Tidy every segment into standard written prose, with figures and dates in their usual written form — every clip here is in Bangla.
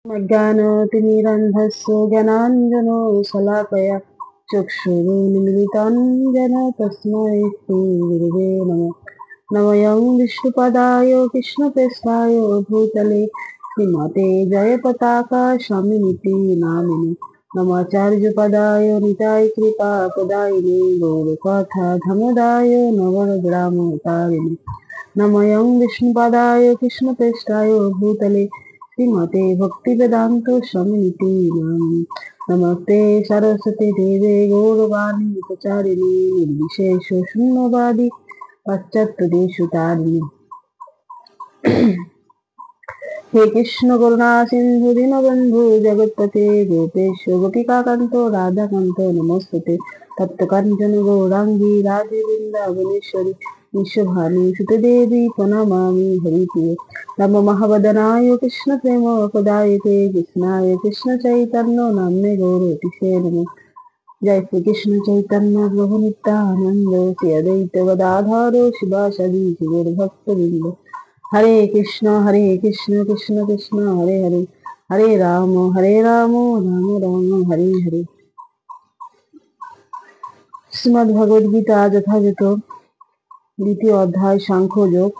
अज्ञानतिमिरन्धस्य ज्ञानाञ्जनशलाकया चक्षुरुन्मिलितं येन तस्मै श्रीगुरवे नमः। नमोऽयं विष्णुपदाय कृष्णप्रेष्ठाय भूतले श्रीमते जयपताका स्वामिनिति नामिने। नमाचार्यपदाय निताय कृपापदायिने गौरकथा धमदाय नवरग्रामतारिणे। नमोऽयं विष्णुपदाय कृष्णप्रेष्ठाय भूतले श्रीमते भक्तिवेदान्त स्वामिनिति नामिने। नमस्ते सरस्वती देवे गौरवाणी प्रचारिणे निर्विशेष शून्यवादी पाश्चात्यदेशतारिणे। हे कृष्ण करुणा सिंधु दीनबंधु जगत्पते गोपेश गोपिकाकांत राधाकांत नमस्ते। तप्तकांचन गौरांगी राधे वृंदावनेश्वरी विश्वभानु सुते देवी प्रणमामि हरिप्रिये। नमो महावदनाय कृष्ण प्रेम पदायते कृष्णाय कृष्ण चैतन्य नाम्ने गौरतिसे नमः। जय श्री कृष्ण चैतन्य प्रभु नित्यानंद श्री अद्वैत गदाधर शिवासादि गौर भक्तवृंद। हरे कृष्ण कृष्ण कृष्ण हरे हरे, हरे राम राम राम हरे हरे। শ্রীমদ্ ভগবদ গীতা যথাযথ দ্বিতীয় অধ্যায় সাংখ্যযোগ,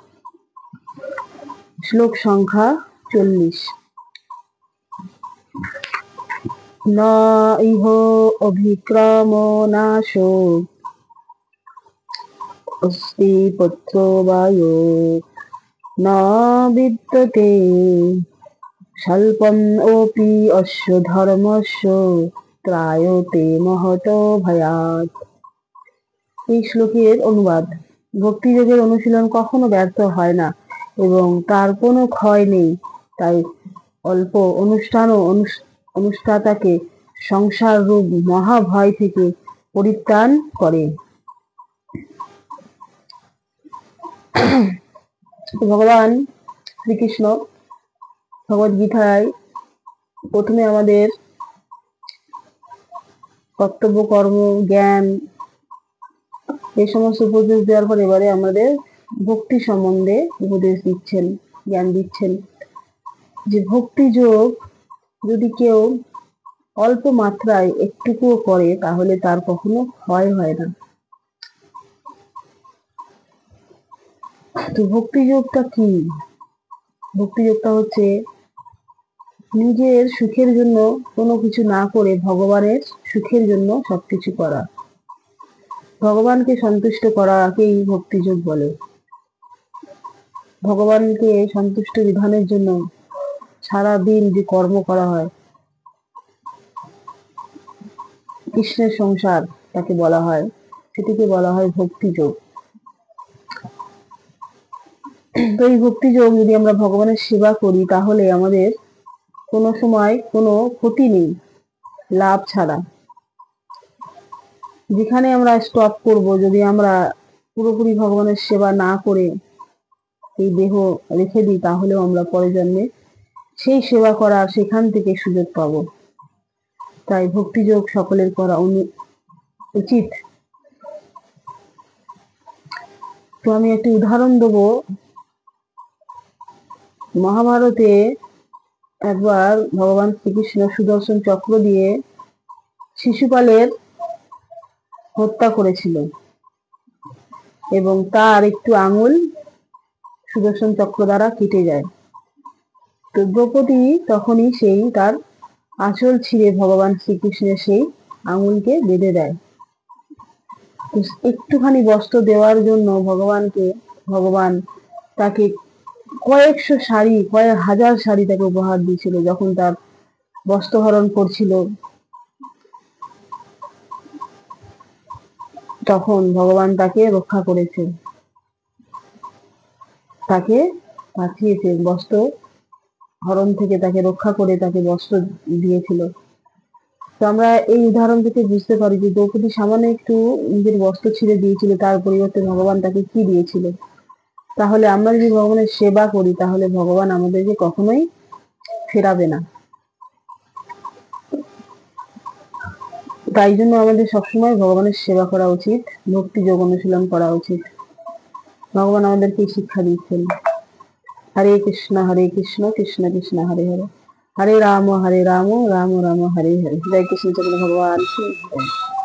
শ্লোক সংখ্যা 40। ন ইহ অভিক্রমো নাশো অস্তি পুত্র বায়ো ন বিদ্যতে স্বল্পম অপি অস্য ধর্মস্য ত্রায়তে মহত ভয়াৎ। এই শ্লোকের অনুবাদ: ভক্তিযোগের অনুশীলন কখনো ব্যর্থ হয় না এবং তার কোনো ক্ষয় নেই, তাই অল্প অনুষ্ঠানও অনুষ্ঠাতাকে সংসার রূপ মহাভয় থেকে পরিত্রাণ করে। ভগবান শ্রীকৃষ্ণ ভগবদ্গীতায় প্রথমে আমাদের কর্তব্য, কর্ম, জ্ঞান এই সমস্ত উপদেশ দেওয়ার পর এবারে আমাদের ভক্তি সম্বন্ধে উপদেশ দিচ্ছেন, জ্ঞান দিচ্ছেন যে ভক্তি যোগ যদি কেউ অল্প মাত্রায় একটুকুও করে তাহলে তার কখনো ক্ষয় হয় না। তো ভক্তি যোগটা কি? ভক্তি যোগটা হচ্ছে নিজের সুখের জন্য কোনো কিছু না করে ভগবানের সুখের জন্য সবকিছু করা, ভগবানকে সন্তুষ্ট করাকেই ভক্তিযোগ বলে। ভগবানকে সন্তুষ্ট বিধানের জন্য সারা দিন যে কর্ম করা হয়, কৃষ্ণের সংসার তাকে বলা হয়, সেটিকে বলা হয় ভক্তিযোগ। তো এই ভক্তিযোগ যদি আমরা ভগবানের সেবা করি তাহলে আমাদের কোনো সময় কোনো ক্ষতি নেই, লাভ ছাড়া। যেখানে আমরা স্টপ করব, যদি আমরা পুরোপুরি ভগবানের সেবা না করে এই দেহ রেখে দিই তাহলেও আমরা পরের জন্মে সেই সেবা করার সেখান থেকে সুযোগ পাব। তাই ভক্তিযোগ সকলের করা উচিত। তো আমি একটি উদাহরণ দেব। মহাভারতে একবার ভগবান শ্রীকৃষ্ণ সুদর্শন চক্র দিয়ে শিশুপালের হত্যা করেছিল এবং তার একটু আঙুল সুদর্শন চক্র দ্বারা কেটে যায়। তো দ্রৌপদী তখনই সেই তার আঁচল ছিঁড়ে ভগবান শ্রীকৃষ্ণের সেই আঙুলকে বেঁধে দেয়। তো একটুখানি বস্ত্র দেওয়ার জন্য ভগবান তাকে কয়েকশো শাড়ি, কয়েক হাজার শাড়ি তাকে উপহার দিয়েছিল। যখন তার বস্ত্রহরণ করছিল তখন ভগবান তাকে রক্ষা করেছেন, তাকে বাঁচিয়েছে, বস্ত্র হরণ থেকে তাকে রক্ষা করে তাকে বস্ত্র দিয়েছিল। তো আমরা এই উদাহরণ থেকে বুঝতে পারি যে দ্রৌপদী সামান্য একটু নিজের বস্ত্র ছিঁড়ে দিয়েছিল, তার পরিবর্তে ভগবান তাকে কি দিয়েছিল। তাহলে আমরা যদি ভগবানের সেবা করি তাহলে ভগবান আমাদেরকে কখনোই ফেরাবে না। তাই জন্য আমাদের সবসময় ভগবানের সেবা করা উচিত, ভক্তি যোগ অনুশীলন করা উচিত। ভগবান আমাদেরকে শিক্ষা দিচ্ছেন। হরে কৃষ্ণ কৃষ্ণ কৃষ্ণ হরে হরে, हरे राम राम राम हरे हरे। जय कृष्ण चंद्र भगवान की जय।